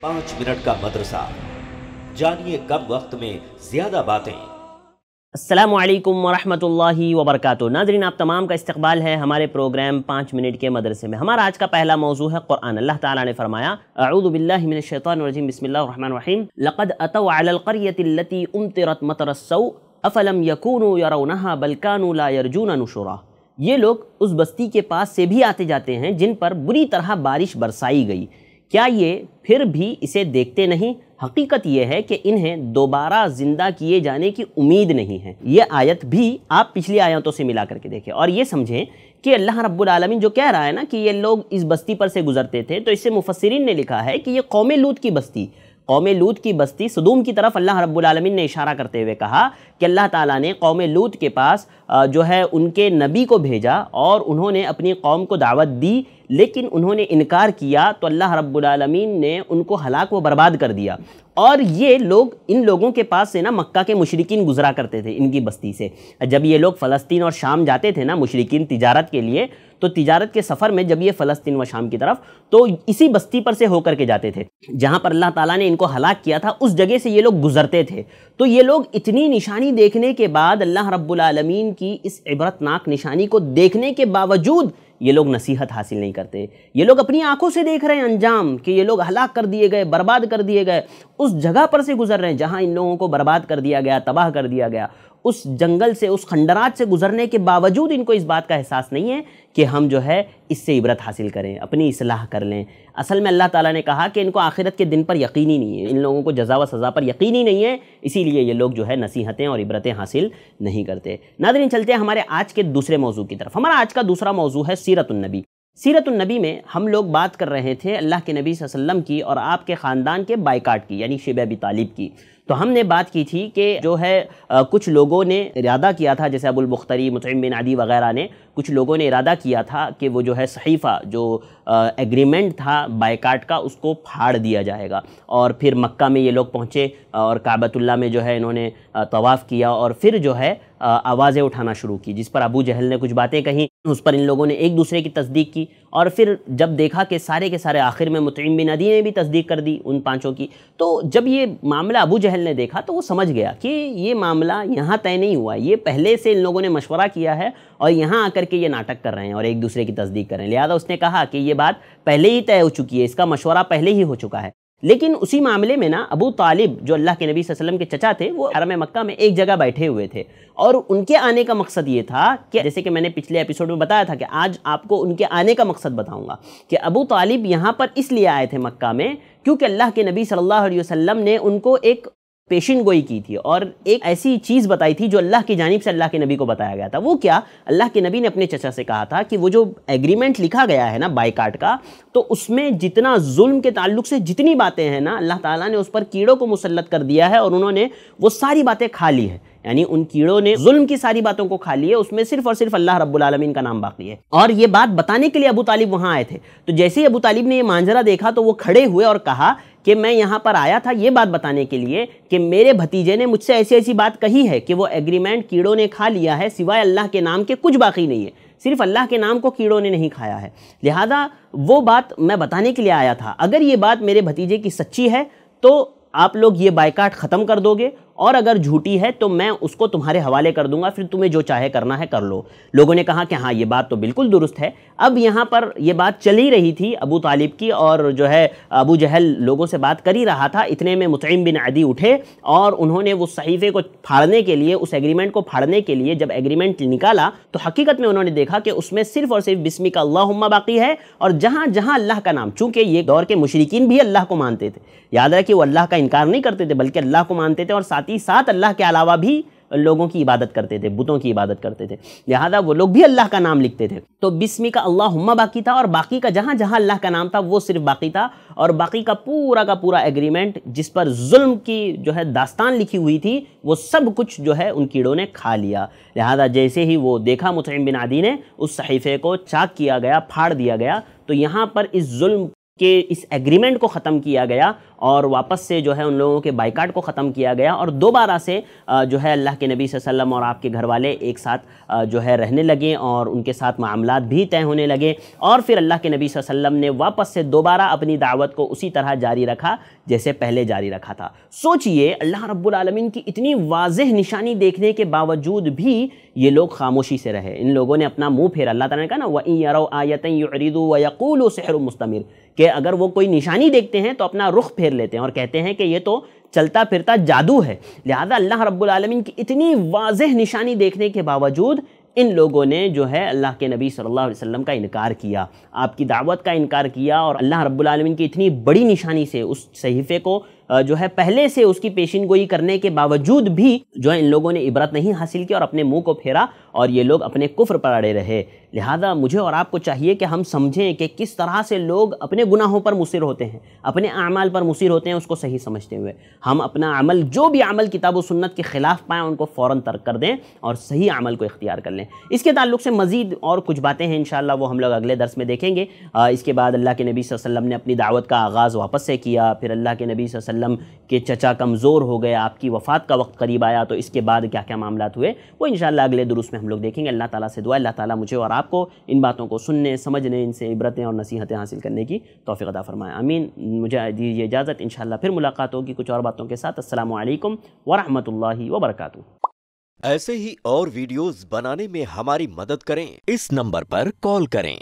5 minute का मदरसा, जानिए कम वक्त में ज्यादा बातें। अस्सलामु अलैकुम वरहमतुल्लाहि वबरकातुहू। नाज़रीन, आप तमाम का इस्तकबाल है हमारे प्रोग्राम 5 मिनट के मदरसे में। हमारा आज का पहला मौजू है कुरान। अल्लाह ताला ने फरमाया, अऊज़ु बिल्लाहि मिनश शैतानिर रजीम, बिस्मिल्लाहिर रहमानिर रहीम, लक़द अतौ अलल क़र्यतिल्लती उम्तिरत मतरस्सौ अफ़लम यकूनू यरौनहा बल कानू ला यरजून नुशुरा। ये लोग उस बस्ती के पास से भी आते जाते हैं जिन पर बुरी तरह बारिश बरसाई गई, क्या ये फिर भी इसे देखते नहीं? हकीकत ये है कि इन्हें दोबारा ज़िंदा किए जाने की उम्मीद नहीं है। ये आयत भी आप पिछली आयतों से मिला करके देखें और ये समझें कि अल्लाह रब्बुल आलमीन जो कह रहा है ना कि ये लोग इस बस्ती पर से गुजरते थे, तो इससे मुफस्सिरीन ने लिखा है कि ये कौम लूत की बस्ती, कौम लूत की बस्ती सदूम की तरफ अल्लाह रब्बुल आलमीन ने इशारा करते हुए कहा कि अल्लाह ताला ने कौम लूत के पास जो है उनके नबी को भेजा और उन्होंने अपनी कौम को दावत दी, लेकिन उन्होंने इनकार किया तो अल्लाह रब्बुल आलमीन ने उनको हलाक व बर्बाद कर दिया। और ये लोग, इन लोगों के पास से ना मक्का के मुशरिकीन गुजरा करते थे इनकी बस्ती से। जब ये लोग फ़लस्तीन और शाम जाते थे ना मुशरिकीन तिजारत के लिए, तो तिजारत के सफ़र में जब ये फ़लस्तीन व शाम की तरफ, तो इसी बस्ती पर से होकर के जाते थे जहाँ पर अल्लाह ताला ने इनको हलाक किया था, उस जगह से ये लोग गुजरते थे। तो ये लोग इतनी निशानी देखने के बाद, अल्लाह रब्बुल आलमीन की इस इबरतनाक निशानी को देखने के बावजूद ये लोग नसीहत हासिल नहीं करते। ये लोग अपनी आंखों से देख रहे हैं अंजाम कि ये लोग हलाक कर दिए गए, बर्बाद कर दिए गए, उस जगह पर से गुजर रहे हैं जहां इन लोगों को बर्बाद कर दिया गया, तबाह कर दिया गया। उस जंगल से, उस खंडरात से गुजरने के बावजूद इनको इस बात का एहसास नहीं है कि हम जो है इससे इबरत हासिल करें, अपनी इस्लाह कर लें। असल में अल्लाह ताला ने कहा कि इनको आखिरत के दिन पर यकीन ही नहीं है, इन लोगों को जज़ा व सज़ा पर यकीन ही नहीं है, इसीलिए ये लोग जो है नसीहतें और इबरतें हासिल नहीं करते। नाज़रीन, चलते हैं हमारे आज के दूसरे मौजू की तरफ। हमारा आज का दूसरा मौजू है सीरतुन नबी। सीरतुन नबी में हम लोग बात कर रहे थे अल्लाह के नबी सल्लल्लाहु अलैहि वसल्लम की और आपके ख़ानदान के बाइकाट की, यानी शिब अबी तालिब की। तो हमने बात की थी कि जो है कुछ लोगों ने इरादा किया था, जैसे अबुल बुख्तरी, मुतइम बिन अदी वगैरह ने, कुछ लोगों ने इरादा किया था कि वो जो है सहीफ़ा, जो एग्रीमेंट था बाइकाट का, उसको फाड़ दिया जाएगा। और फिर मक्का में ये लोग पहुँचे और काबतुल्लाह में जो है इन्होंने तवाफ़ किया और फिर जो है आवाज़ें उठाना शुरू की, जिस पर अबू जहल ने कुछ बातें कहीं, उस पर इन लोगों ने एक दूसरे की तस्दीक की। और फिर जब देखा कि सारे के सारे आखिर में मुतइम बिन अदी ने भी तस्दीक कर दी उन पांचों की, तो जब ये मामला अबू जहल ने देखा तो वो समझ गया कि ये मामला यहाँ तय नहीं हुआ, ये पहले से इन लोगों ने मशवरा किया है और यहाँ आकर के ये नाटक कर रहे हैं और एक दूसरे की तस्दीक कर रहे हैं। लिहाजा उसने कहा कि ये बात पहले ही तय हो चुकी है, इसका मशवरा पहले ही हो चुका है। लेकिन उसी मामले में ना अबू तालिब, जो अल्लाह के नबी सल्लल्लाहु अलैहि वसल्लम के चचा थे, वो हरम मक्का में एक जगह बैठे हुए थे और उनके आने का मकसद ये था कि, जैसे कि मैंने पिछले एपिसोड में बताया था कि आज आपको उनके आने का मकसद बताऊंगा, कि अबू तालिब यहाँ पर इसलिए आए थे मक्का में क्योंकि अल्लाह के नबी सल्लल्लाहु अलैहि वसल्लम ने उनको एक पेशिन गोई की थी और एक ऐसी चीज़ बताई थी जो अल्लाह की जानिब से अल्लाह के नबी को बताया गया था। वो क्या, अल्लाह के नबी ने अपने चचा से कहा था कि वो जो एग्रीमेंट लिखा गया है ना बाइकाट का, तो उसमें जितना जुल्म के ताल्लुक से जितनी बातें हैं ना, अल्लाह ताला ने उस पर कीड़ों को मुसल्लत कर दिया है और उन्होंने वो सारी बातें खा ली है। यानी उन कीड़ों ने जुल्म की सारी बातों को खा ली है, उसमें सिर्फ और सिर्फ अल्लाह रब्बुल आलमीन का नाम बाकी है। और ये बात बताने के लिए अबू तालिब वहाँ आए थे। तो जैसे ही अबू तालिब ने ये मांजरा देखा तो वो खड़े हुए और कहा कि मैं यहाँ पर आया था ये बात बताने के लिए कि मेरे भतीजे ने मुझसे ऐसी ऐसी बात कही है कि वो एग्रीमेंट कीड़ों ने खा लिया है, सिवाय अल्लाह के नाम के कुछ बाकी नहीं है, सिर्फ अल्लाह के नाम को कीड़ों ने नहीं खाया है। लिहाजा वो बात मैं बताने के लिए आया था। अगर ये बात मेरे भतीजे की सच्ची है तो आप लोग ये बाइकाट ख़त्म कर दोगे, और अगर झूठी है तो मैं उसको तुम्हारे हवाले कर दूंगा, फिर तुम्हें जो चाहे करना है कर लो। लोगों ने कहा कि हाँ ये बात तो बिल्कुल दुरुस्त है। अब यहाँ पर ये बात चल ही रही थी अबू तालिब की, और जो है अबू जहल लोगों से बात कर ही रहा था। इतने में मुतइम बिन अदी उठे और उन्होंने वो सहीफ़े को फाड़ने के लिए, उस एग्रीमेंट को फाड़ने के लिए जब एग्रीमेंट निकाला तो हकीकत में उन्होंने देखा कि उसमें सिर्फ और सिर्फ बिस्मिका अल्लाहुम्मा बाकी है, और जहाँ जहाँ अल्लाह का नाम, चूँकि ये दौर के मुशरिकीन भी अल्लाह को मानते थे, याद रखिए वो अल्लाह का इनकार नहीं करते थे बल्कि अल्लाह को मानते थे, और साथ ही साथ अल्लाह के अलावा भी लोगों की इबादत करते थे, बुतों की इबादत करते थे। लिहाजा वो लोग भी अल्लाह का नाम लिखते थे। तो बिस्मिका अल्लाहुम्मा बाकी था और बाकी का जहाँ जहाँ अल्लाह का नाम था वो सिर्फ बाकी था, और बाकी का पूरा एग्रीमेंट जिस पर जुल्म की जो है दास्तान लिखी हुई थी वो सब कुछ जो है उन कीड़ों ने खा लिया। लिहाजा जैसे ही वो देखा मुतइम बिन अदी ने, उस सहीफ़े को चाक किया गया, फाड़ दिया गया। तो यहाँ पर इस जुल्म کہ اس ایگریمنٹ کو ختم کیا گیا اور واپس سے جو ہے ان لوگوں کے بائیکاٹ کو ختم کیا گیا اور دوبارہ سے جو ہے اللہ کے نبی صلی اللہ علیہ وسلم اور آپ کے گھر والے ایک ساتھ جو ہے رہنے لگے اور ان کے ساتھ معاملات بھی طے ہونے لگے، اور پھر اللہ کے نبی صلی اللہ علیہ وسلم نے واپس سے دوبارہ اپنی دعوت کو اسی طرح جاری رکھا جیسے پہلے جاری رکھا تھا۔ سوچئے اللہ رب العالمین کی اتنی واضح نشانی دیکھنے کے باوجود بھی یہ لوگ خاموشی سے رہے، ان لوگوں نے اپنا منہ پھیرا۔ اللہ تعالیٰ نے کہا نا وَإِن يَرَوْا آيَةً يُعْرِضُوا وَيَقُولُوا سِحْرٌ مُسْتَمِرٌ، کہ اگر وہ کوئی نشانی دیکھتے ہیں تو اپنا رخ پھیر لیتے ہیں اور کہتے ہیں کہ یہ تو چلتا پھرتا جادو ہے۔ لہذا اللہ رب العالمین کی اتنی واضح نشانی دیکھنے کے باوجود ان لوگوں نے جو ہے اللہ کے نبی صلی اللہ علیہ وسلم کا انکار کیا، آپ کی دعوت کا انکار کیا، اور اللہ رب العالمین کی اتنی بڑی نشانی سے اس صحیفے کو جو ہے پہلے سے اس کی پیشین گوئی کرنے کے باوجود بھی جو ہے ان لوگوں نے عبرت نہیں حاصل کی اور اپنے منہ کو پھیرا اور یہ لوگ اپنے کفر پر اڑے رہے۔ لہذا مجھے اور آپ کو چاہیے کہ ہم سمجھیں کہ کس طرح سے لوگ اپنے گناہوں پر مصر ہوتے ہیں، اپنے اعمال پر مصر ہوتے ہیں، اس کو صحیح سمجھتے ہوئے ہم اپنا عمل جو بھی عمل کتاب و سنت کے خلاف پائیں ان کو فوراً ترک کر دیں اور صحیح عمل کو اختیار کر لیں۔ اس کے تعلق سے مزید اور کچھ باتیں ہیں انشاءاللہ وہ ہم لوگ اگلے درس میں دیکھیں گے۔ اس کے بعد اللہ کے نبی صلی اللہ علیہ وسلم نے اپنی دعوت کا آغاز واپس سے کیا، پھر اللہ کے نبی صلی اللہ علیہ وسلم کے چچا کمزور ہو گئے، آپ کی وفات کا وقت قریب آیا، تو اس کے بعد کیا کیا معاملات ہوئے وہ انشاءاللہ اگلے دروس میں ہم لوگ دیکھیں گے۔ اللہ تعالیٰ سے دعا اللہ تعالیٰ مجھے اور آپ کو ان باتوں کو سننے، سمجھنے، ان سے عبرتیں اور نصیحتیں حاصل کرنے کی توفیق عطا فرمائے، آمین۔ مجھے دیجیے اجازت، انشاءاللہ پھر ملاقات ہوگی کچھ اور باتوں کے ساتھ۔ السلام علیکم ورحمۃ اللہ وبرکاتہ۔ ایسے ہی اور ویڈیوز بنانے میں ہماری مدد کریں، اس نمبر پر کال کریں۔